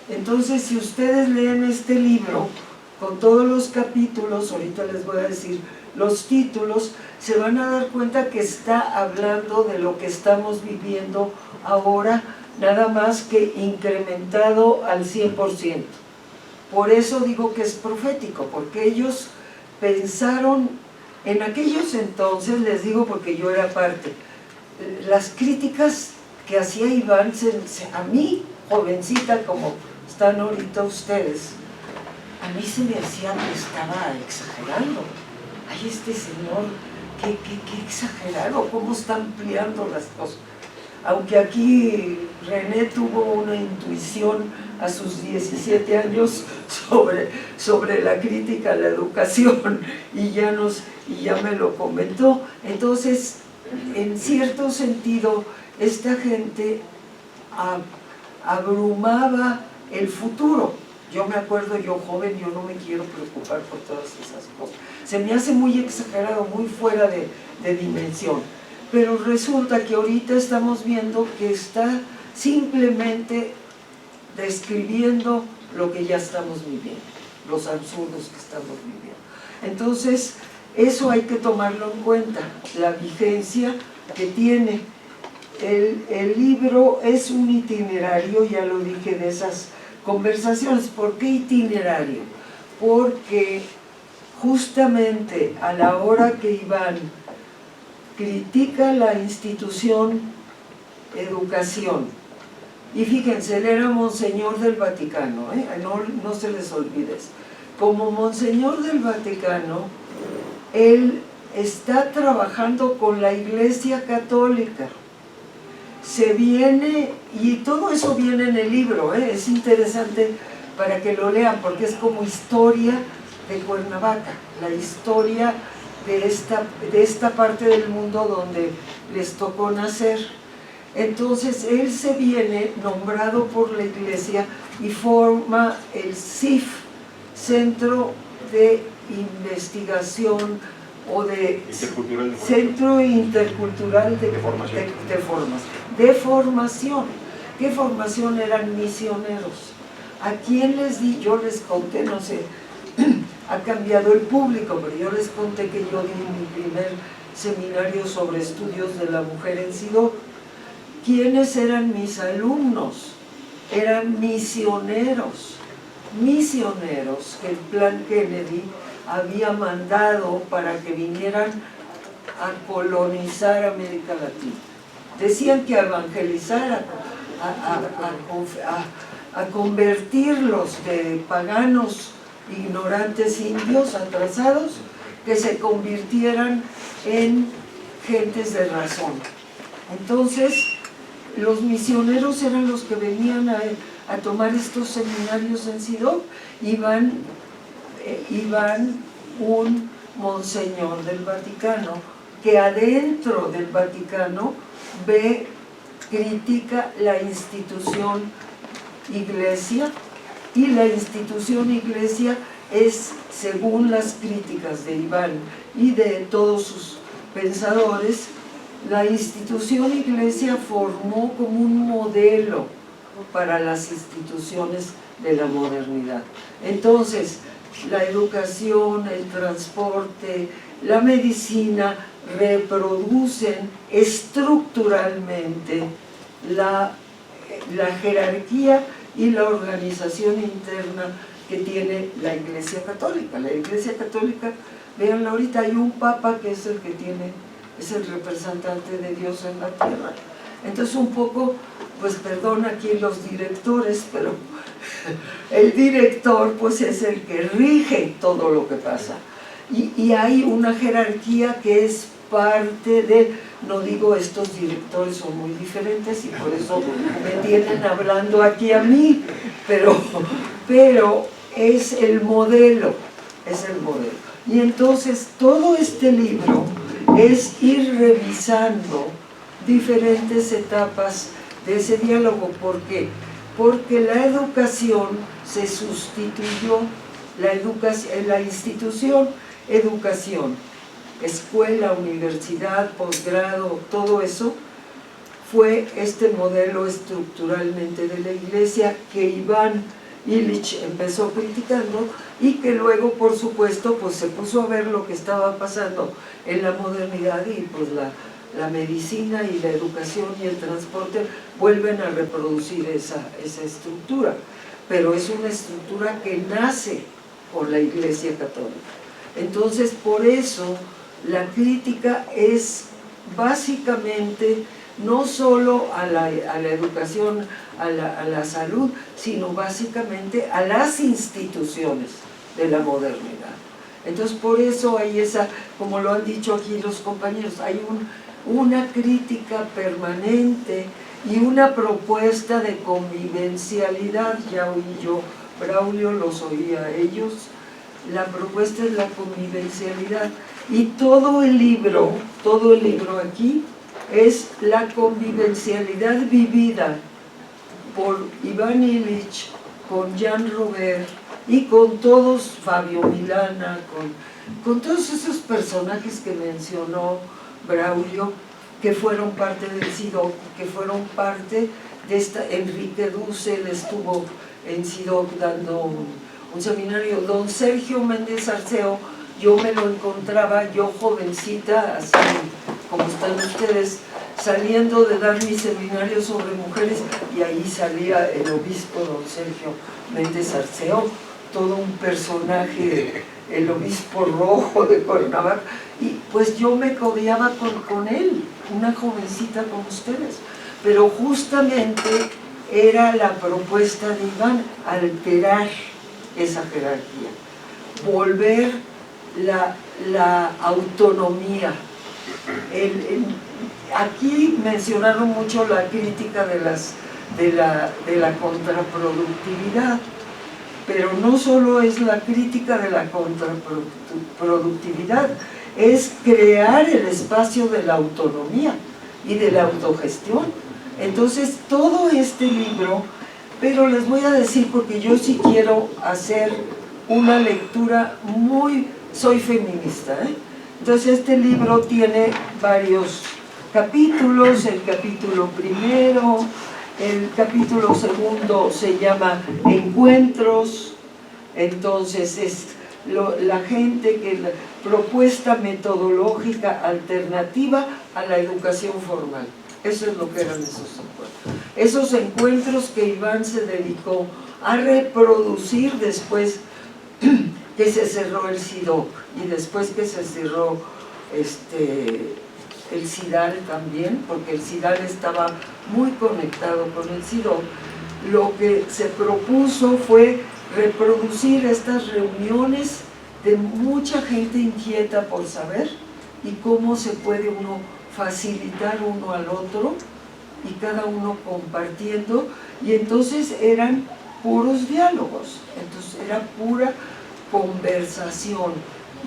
Entonces, si ustedes leen este libro con todos los capítulos, ahorita les voy a decir los títulos, se van a dar cuenta que está hablando de lo que estamos viviendo ahora, nada más que incrementado al 100%. Por eso digo que es profético, porque ellos pensaron, en aquellos entonces, les digo porque yo era parte, las críticas que hacía Iván, a mí, jovencita como están ahorita ustedes, a mí se me hacía que estaba exagerando. Ay, este señor, qué exagerado, cómo está ampliando las cosas. Aunque aquí René tuvo una intuición a sus 17 años sobre la crítica a la educación y ya me lo comentó. Entonces, en cierto sentido, esta gente abrumaba el futuro. Yo me acuerdo, yo joven, yo no me quiero preocupar por todas esas cosas. Se me hace muy exagerado, muy fuera de dimensión. Pero resulta que ahorita estamos viendo que está simplemente describiendo lo que ya estamos viviendo, los absurdos que estamos viviendo. Entonces, eso hay que tomarlo en cuenta, la vigencia que tiene. El libro es un itinerario, ya lo dije, de esas conversaciones. ¿Por qué itinerario? Porque justamente a la hora que Iván critica la institución educación Y fíjense, él era monseñor del Vaticano, no se les olvide. Como monseñor del Vaticano, él está trabajando con la Iglesia Católica. Se viene, y todo eso viene en el libro, es interesante para que lo lean, porque es como historia de Cuernavaca, la historia de esta parte del mundo donde les tocó nacer. Entonces él se viene nombrado por la Iglesia y forma el CIF, Centro de Investigación o de Centro Intercultural de Formación. ¿Qué formación? Eran misioneros. ¿A quién les di? Yo les conté, no sé, ha cambiado el público, pero yo les conté que yo di mi primer seminario sobre estudios de la mujer en Sidoc. ¿Quiénes eran mis alumnos? Eran misioneros que el Plan Kennedy había mandado para que vinieran a colonizar América Latina. Decían que a evangelizar, a convertirlos de paganos, ignorantes indios, atrasados, que se convirtieran en gentes de razón. Entonces, los misioneros eran los que venían a tomar estos seminarios en Sidoc. Iban un monseñor del Vaticano que adentro del Vaticano critica la institución Iglesia, y la institución Iglesia es, según las críticas de Iván y de todos sus pensadores, la institución Iglesia formó como un modelo para las instituciones de la modernidad. Entonces, la educación, el transporte, la medicina reproducen estructuralmente la jerarquía y la organización interna que tiene la Iglesia Católica. La Iglesia Católica, veanla ahorita, hay un Papa que es el representante de Dios en la tierra. Entonces un poco, pues perdón aquí los directores, pero el director pues es el que rige todo lo que pasa. Y hay una jerarquía que es parte de, no digo estos directores son muy diferentes y por eso me tienen hablando aquí a mí, pero es el modelo, Y entonces todo este libro es ir revisando diferentes etapas de ese diálogo. ¿Por qué? Porque la educación se sustituyó, la institución educación, escuela, universidad, posgrado, todo eso fue este modelo estructuralmente de la Iglesia que Iván Illich empezó criticando y que luego, por supuesto, pues se puso a ver lo que estaba pasando en la modernidad y pues la medicina y la educación y el transporte vuelven a reproducir esa estructura, pero es una estructura que nace con la Iglesia Católica. Entonces, por eso la crítica es básicamente no solo a la educación, a la salud, sino básicamente a las instituciones de la modernidad. Entonces, por eso hay como lo han dicho aquí los compañeros, hay una crítica permanente y una propuesta de convivencialidad. Ya oí yo, Braulio los oía a ellos. La propuesta es la convivencialidad y todo el libro aquí es la convivencialidad vivida por Iván Illich, con Jean Robert y con todos, Fabio Milana, con todos esos personajes que mencionó Braulio, que fueron parte del Sidoc, que fueron parte de Enrique Dussel estuvo en Sidoc dando un seminario. Don Sergio Méndez Arceo, yo me lo encontraba, yo jovencita, así como están ustedes, saliendo de dar mi seminario sobre mujeres, y ahí salía el obispo don Sergio Méndez Arceo, todo un personaje, el obispo rojo de Cuernavaca, y pues yo me codeaba con él, una jovencita como ustedes, pero justamente era la propuesta de Iván, alterar esa jerarquía, volver la autonomía. Aquí mencionaron mucho la crítica de la contraproductividad, pero no solo es la crítica de la contraproductividad, es crear el espacio de la autonomía y de la autogestión. Entonces todo este libro, pero les voy a decir, porque yo sí quiero hacer una lectura soy feminista, Entonces este libro tiene varios capítulos. El capítulo primero, el capítulo segundo se llama Encuentros. Entonces es la gente que la propuesta metodológica alternativa a la educación formal. Eso es lo que eran esos encuentros. Esos encuentros que Iván se dedicó a reproducir después que se cerró el CIDOC y después que se cerró el CIDAL también, porque el CIDAL estaba muy conectado con el CIDOC. Lo que se propuso fue reproducir estas reuniones de mucha gente inquieta por saber y cómo se puede uno facilitar uno al otro y cada uno compartiendo, y entonces eran puros diálogos, entonces era pura conversación,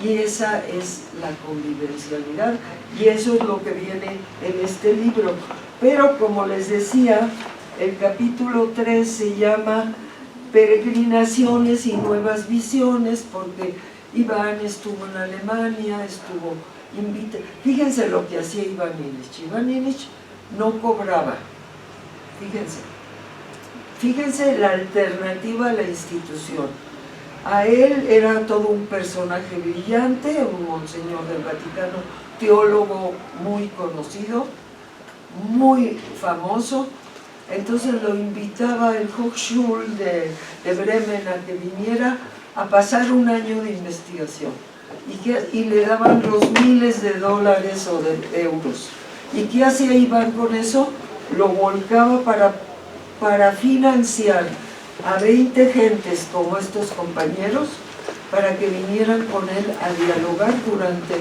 y esa es la convivencialidad, y eso es lo que viene en este libro. Pero como les decía, el capítulo 3 se llama Peregrinaciones y Nuevas Visiones, porque Iván estuvo en Alemania, fíjense lo que hacía Iván Illich. Iván Illich no cobraba, fíjense la alternativa a la institución. A él era todo un personaje brillante, un monseñor del Vaticano, teólogo muy conocido, muy famoso. Entonces lo invitaba el Hochschule de Bremen a que viniera a pasar un año de investigación, y le daban los miles de dólares o de euros. ¿Y qué hacía Iván con eso? Lo volcaba para financiar a 20 gentes como estos compañeros, para que vinieran con él a dialogar durante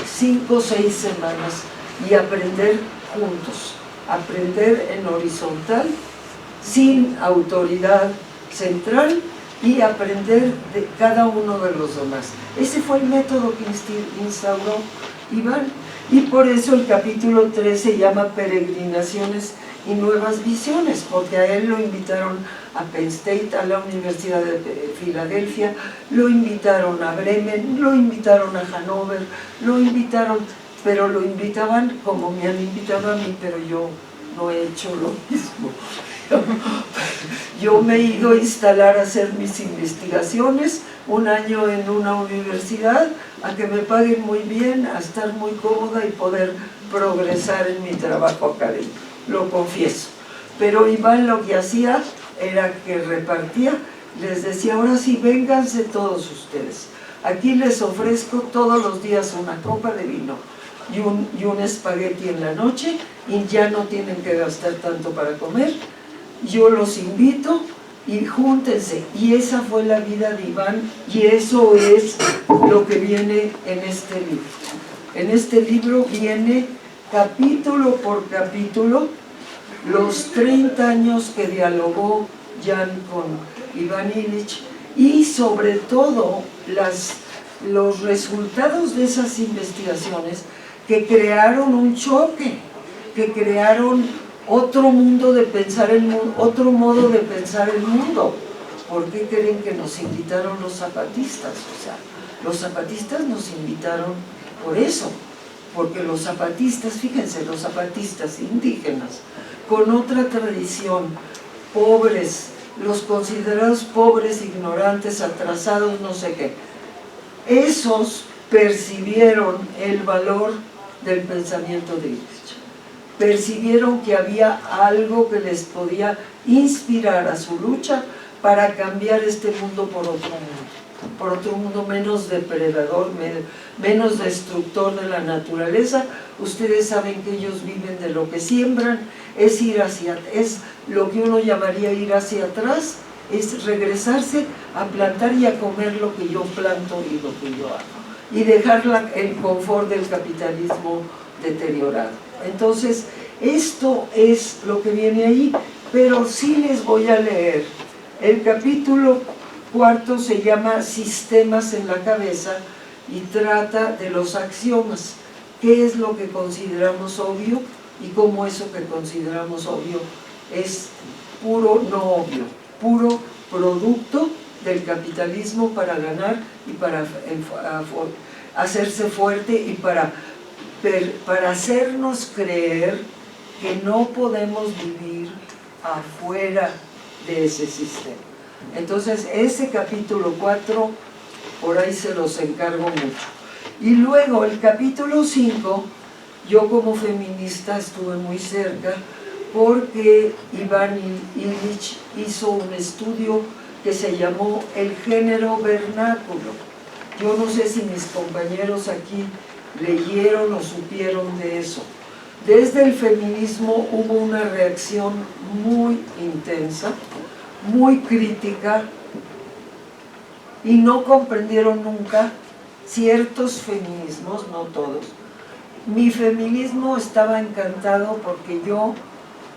5 o 6 semanas y aprender juntos, aprender en horizontal, sin autoridad central, y aprender de cada uno de los demás. Ese fue el método que instauró Iván, y por eso el capítulo 3 se llama Peregrinaciones y Nuevas Visiones, porque a él lo invitaron a Penn State, a la Universidad de Filadelfia, lo invitaron a Bremen, lo invitaron a Hannover, pero lo invitaban como me han invitado a mí, pero yo no he hecho lo mismo. Yo me he ido a instalar a hacer mis investigaciones un año en una universidad, a que me paguen muy bien, a estar muy cómoda y poder progresar en mi trabajo académico, lo confieso. Pero Iván lo que hacía era que repartía, les decía: ahora sí, vénganse todos ustedes, aquí les ofrezco todos los días una copa de vino y un espagueti en la noche, y ya no tienen que gastar tanto para comer. Yo los invito y júntense. Y esa fue la vida de Iván, y eso es lo que viene en este libro. En este libro viene capítulo por capítulo los 30 años que dialogó Jan con Iván Illich, y sobre todo los resultados de esas investigaciones que crearon un choque, que crearon otro mundo de pensar el mundo, otro modo de pensar el mundo. ¿Por qué creen que nos invitaron los zapatistas? O sea, los zapatistas nos invitaron por eso, porque los zapatistas, fíjense, los zapatistas indígenas, con otra tradición, pobres, los considerados pobres, ignorantes, atrasados, no sé qué, esos percibieron el valor del pensamiento de Illich. Percibieron que había algo que les podía inspirar a su lucha para cambiar este mundo por otro mundo. por otro mundo menos depredador, menos destructor de la naturaleza. Ustedes saben que ellos viven de lo que siembran, es lo que uno llamaría ir hacia atrás, es regresarse a plantar y a comer lo que yo planto y lo que yo hago, y dejar el confort del capitalismo deteriorado. Entonces, esto es lo que viene ahí, pero sí les voy a leer. El capítulo 4 se llama Sistemas en la cabeza y trata de los axiomas. ¿Qué es lo que consideramos obvio y cómo eso que consideramos obvio es puro no obvio, puro producto del capitalismo para ganar y para hacerse fuerte y para hacernos creer que no podemos vivir afuera de ese sistema? Entonces, ese capítulo 4, por ahí se los encargo mucho. Y luego, el capítulo 5, yo como feminista estuve muy cerca porque Iván Illich hizo un estudio que se llamó El género vernáculo. Yo no sé si mis compañeros aquí leyeron o supieron de eso. Desde el feminismo hubo una reacción muy intensa, muy crítica, y no comprendieron nunca ciertos feminismos, no todos. Mi feminismo estaba encantado porque yo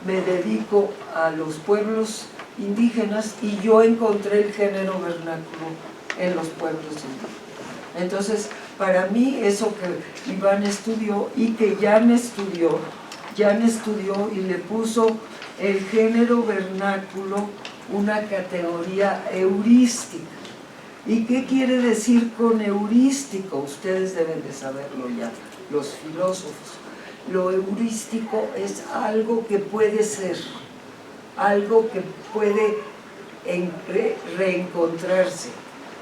me dedico a los pueblos indígenas y yo encontré el género vernáculo en los pueblos indígenas. Entonces, para mí eso que Iván estudió y que Jan estudió y le puso el género vernáculo una categoría heurística. ¿Y qué quiere decir con heurístico? Ustedes deben de saberlo ya, los filósofos. Lo heurístico es algo que puede ser, algo que puede reencontrarse,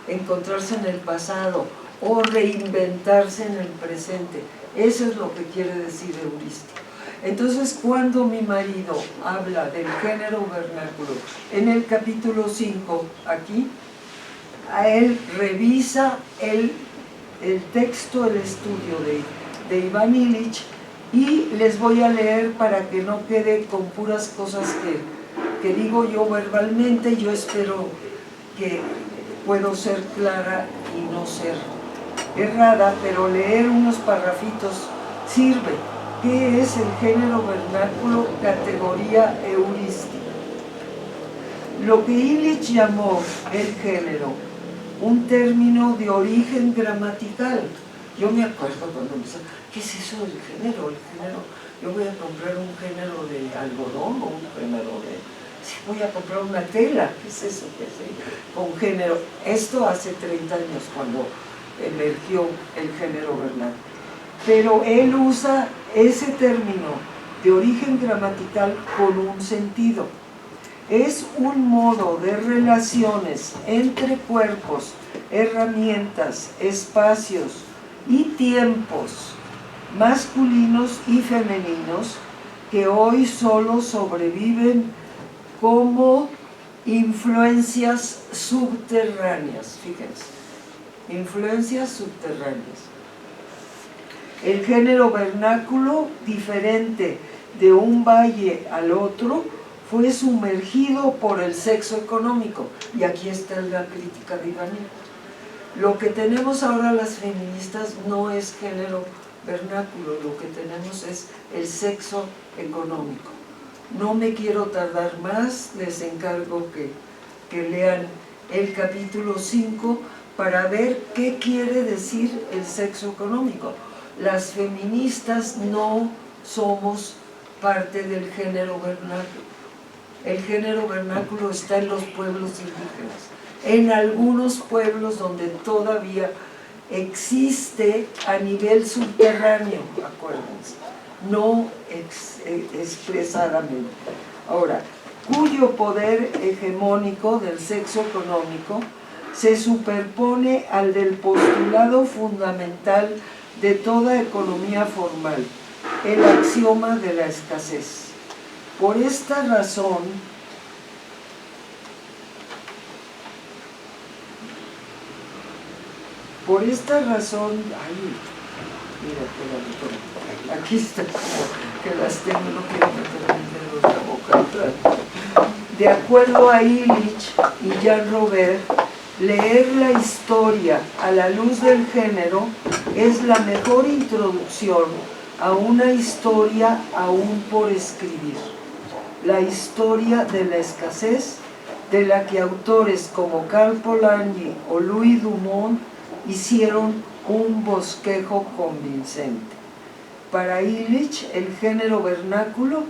encontrarse en el pasado o reinventarse en el presente. Eso es lo que quiere decir heurístico. Entonces, cuando mi marido habla del género vernáculo en el capítulo 5, aquí, a él revisa el texto, el estudio de Iván Illich, y les voy a leer para que no quede con puras cosas que digo yo verbalmente. Yo espero que puedo ser clara y no ser errada, pero leer unos parrafitos sirve. ¿Qué es el género vernáculo? Categoría heurística. Lo que Illich llamó el género, un término de origen gramatical. Yo me acuerdo cuando empezó, ¿qué es eso del género? El género, yo voy a comprar un género de algodón o un género de... Sí, voy a comprar una tela, ¿qué es eso? ¿Qué es eso? Con género. Esto hace 30 años cuando emergió el género vernáculo. Pero él usa ese término de origen gramatical con un sentido. Es un modo de relaciones entre cuerpos, herramientas, espacios y tiempos masculinos y femeninos que hoy solo sobreviven como influencias subterráneas. Fíjense, influencias subterráneas. El género vernáculo, diferente de un valle al otro, fue sumergido por el sexo económico. Y aquí está la crítica de Iván Illich. Lo que tenemos ahora las feministas no es género vernáculo, lo que tenemos es el sexo económico. No me quiero tardar más, les encargo que lean el capítulo 5 para ver qué quiere decir el sexo económico. Las feministas no somos parte del género vernáculo. El género vernáculo está en los pueblos indígenas, en algunos pueblos donde todavía existe a nivel subterráneo, acuérdense, no expresadamente. Ahora, cuyo poder hegemónico del sexo económico se superpone al del postulado fundamental de toda economía formal, el axioma de la escasez. Por esta razón, Por esta razón, ay, mira, aquí está, que las tengo, no quiero meter el dedo en la boca. De acuerdo a Illich y Jean Robert, leer la historia a la luz del género es la mejor introducción a una historia aún por escribir. La historia de la escasez, de la que autores como Carl Polanyi o Louis Dumont hicieron un bosquejo convincente. Para Illich, el género vernáculo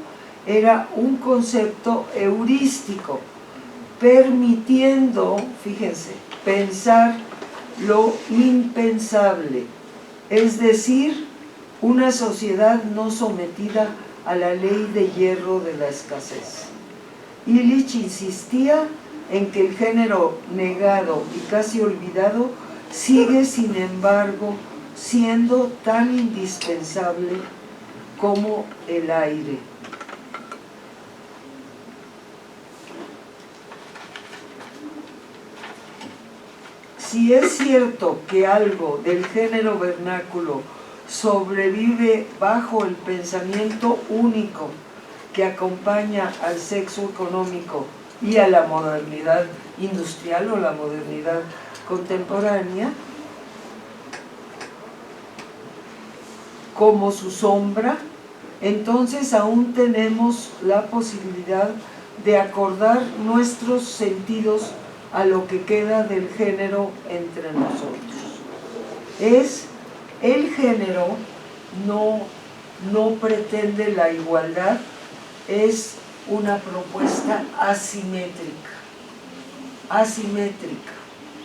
era un concepto heurístico, permitiendo, fíjense, pensar lo impensable, es decir, una sociedad no sometida a la ley de hierro de la escasez. Illich insistía en que el género negado y casi olvidado sigue, sin embargo, siendo tan indispensable como el aire. Si es cierto que algo del género vernáculo sobrevive bajo el pensamiento único que acompaña al sexo económico y a la modernidad industrial o la modernidad contemporánea, como su sombra, entonces aún tenemos la posibilidad de acordar nuestros sentidos a lo que queda del género entre nosotros. El género no pretende la igualdad, es una propuesta asimétrica.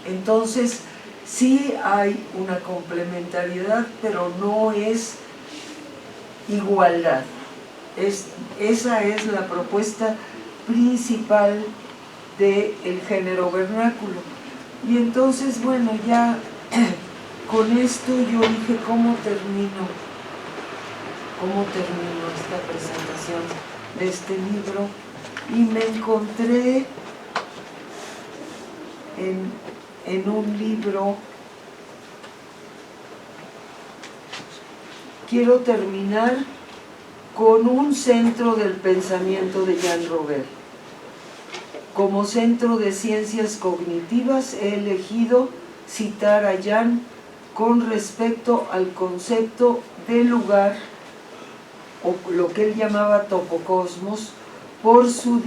Entonces, sí hay una complementariedad, pero no es igualdad. Esa es la propuesta principal del género vernáculo. Y entonces, bueno, ya con esto yo dije, ¿cómo termino esta presentación de este libro? Y me encontré en un libro. Quiero terminar con un centro del pensamiento de Jean Robert. Como centro de ciencias cognitivas he elegido citar a Jean con respecto al concepto de lugar, o lo que él llamaba topocosmos, por su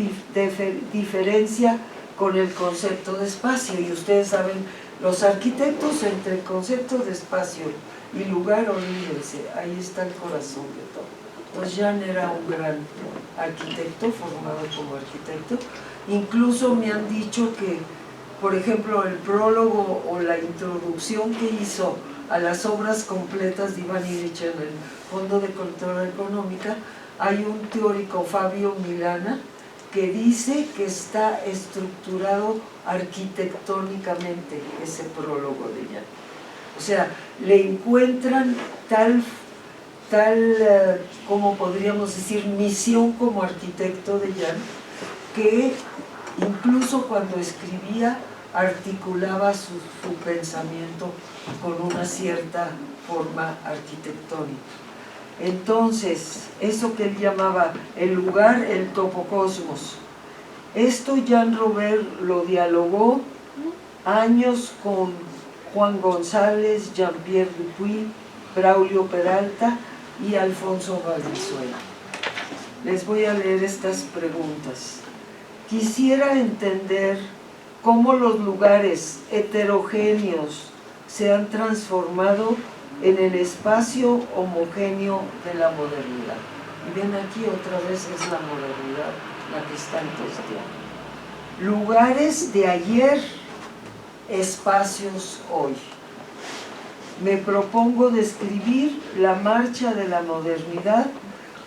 diferencia con el concepto de espacio. Y ustedes saben, los arquitectos, entre el concepto de espacio y lugar, olvídense, ahí está el corazón de todo. Pues Jean era un gran arquitecto, formado como arquitecto. Incluso me han dicho que, por ejemplo, el prólogo o la introducción que hizo a las obras completas de Ivan Illich en el Fondo de Cultura Económica, hay un teórico, Fabio Milana, que dice que está estructurado arquitectónicamente ese prólogo de Jean. O sea, le encuentran tal, como podríamos decir, misión como arquitecto de Jean, que incluso cuando escribía articulaba su pensamiento con una cierta forma arquitectónica. Entonces, eso que él llamaba el lugar, el topocosmos, esto Jean Robert lo dialogó años con Juan González, Jean-Pierre Dupuy, Braulio Peralta y Alfonso Valenzuela. Les voy a leer estas preguntas. Quisiera entender cómo los lugares heterogéneos se han transformado en el espacio homogéneo de la modernidad. Y ven aquí otra vez es la modernidad la que está testeando. Lugares de ayer, espacios hoy. Me propongo describir la marcha de la modernidad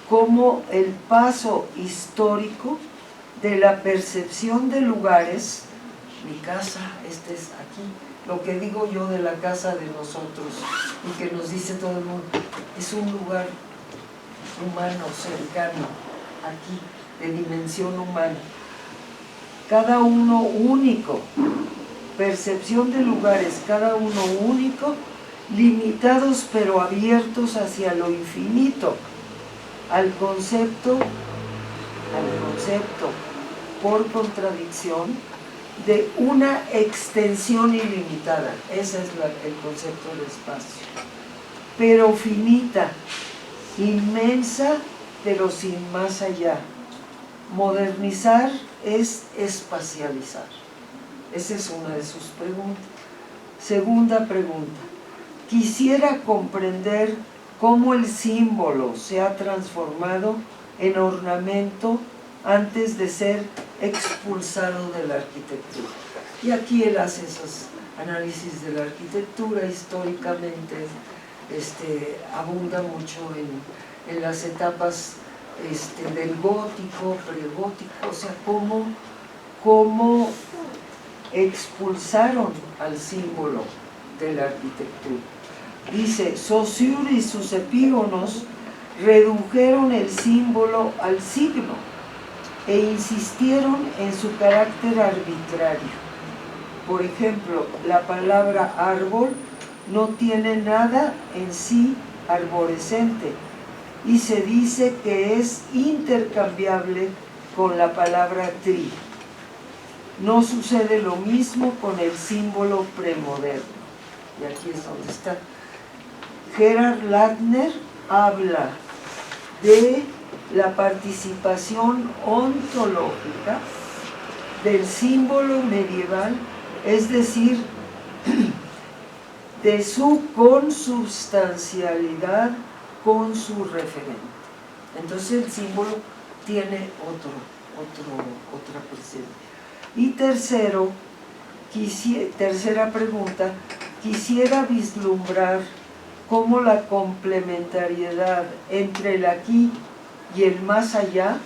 como el paso histórico de la percepción de lugares, mi casa, este es aquí, lo que digo yo de la casa de nosotros y que nos dice todo el mundo, es un lugar humano, cercano, aquí, de dimensión humana, cada uno único, percepción de lugares, cada uno único, limitados pero abiertos hacia lo infinito, al concepto, por contradicción, de una extensión ilimitada. Ese es el concepto del espacio. Pero finita, inmensa, pero sin más allá. Modernizar es espacializar. Esa es una de sus preguntas. Segunda pregunta. Quisiera comprender cómo el símbolo se ha transformado en ornamento antes de ser expulsado de la arquitectura. Y aquí él hace esos análisis de la arquitectura históricamente, abunda mucho en las etapas del gótico, pregótico, o sea, cómo expulsaron al símbolo de la arquitectura. Dice, Saussure y sus epígonos redujeron el símbolo al signo e insistieron en su carácter arbitrario. Por ejemplo, la palabra árbol no tiene nada en sí arborescente y se dice que es intercambiable con la palabra tri. No sucede lo mismo con el símbolo premoderno. Y aquí es donde está. Gerhard Lattner habla de la participación ontológica del símbolo medieval, es decir, de su consubstancialidad con su referente. Entonces el símbolo tiene otra presencia. Y tercera pregunta, quisiera vislumbrar cómo la complementariedad entre el aquí y el más allá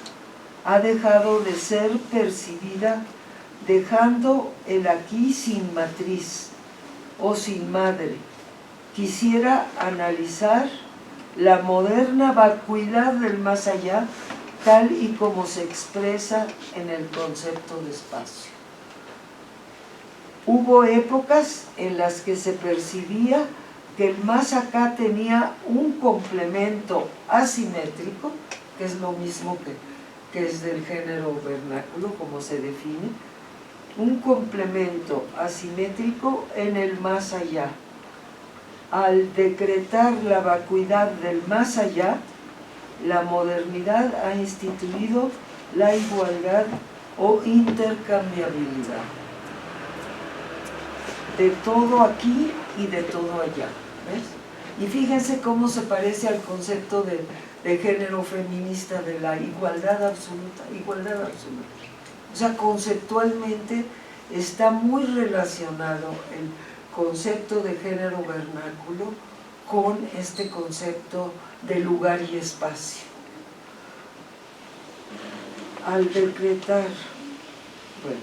ha dejado de ser percibida, dejando el aquí sin matriz o sin madre. Quisiera analizar la moderna vacuidad del más allá, tal y como se expresa en el concepto de espacio. Hubo épocas en las que se percibía que el más acá tenía un complemento asimétrico, que es lo mismo que es del género vernáculo, como se define, un complemento asimétrico en el más allá. Al decretar la vacuidad del más allá, la modernidad ha instituido la igualdad o intercambiabilidad. De todo aquí y de todo allá. ¿Ves? Y fíjense cómo se parece al concepto de género feminista de la igualdad absoluta. O sea, conceptualmente está muy relacionado el concepto de género vernáculo con este concepto de lugar y espacio. Al decretar, bueno,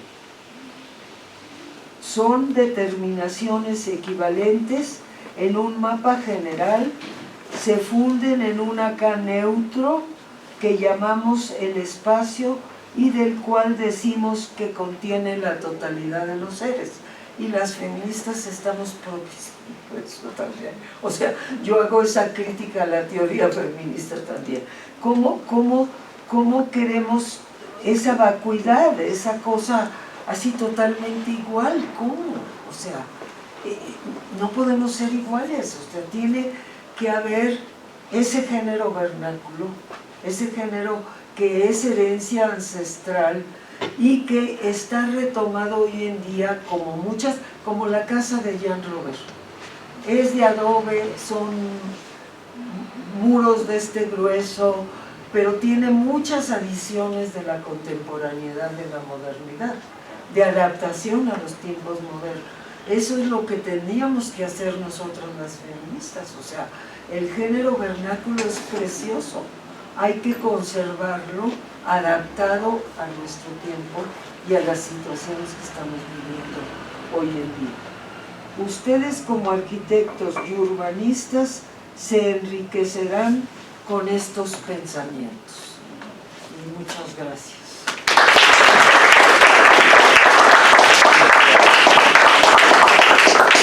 son determinaciones equivalentes en un mapa general, se funden en un acá neutro que llamamos el espacio y del cual decimos que contiene la totalidad de los seres. Y las feministas estamos propias por eso también. O sea, yo hago esa crítica a la teoría feminista también. ¿Cómo queremos esa vacuidad, esa cosa así totalmente igual? ¿Cómo? O sea, no podemos ser iguales. O sea, tiene que haber ese género vernáculo, ese género que es herencia ancestral y que está retomado hoy en día como muchas, como la casa de Jan Robert. Es de adobe, son muros de este grueso, pero tiene muchas adiciones de la contemporaneidad, de la modernidad, de adaptación a los tiempos modernos. Eso es lo que teníamos que hacer nosotros las feministas. O sea, el género vernáculo es precioso, hay que conservarlo adaptado a nuestro tiempo y a las situaciones que estamos viviendo hoy en día. Ustedes como arquitectos y urbanistas se enriquecerán con estos pensamientos. Y muchas gracias.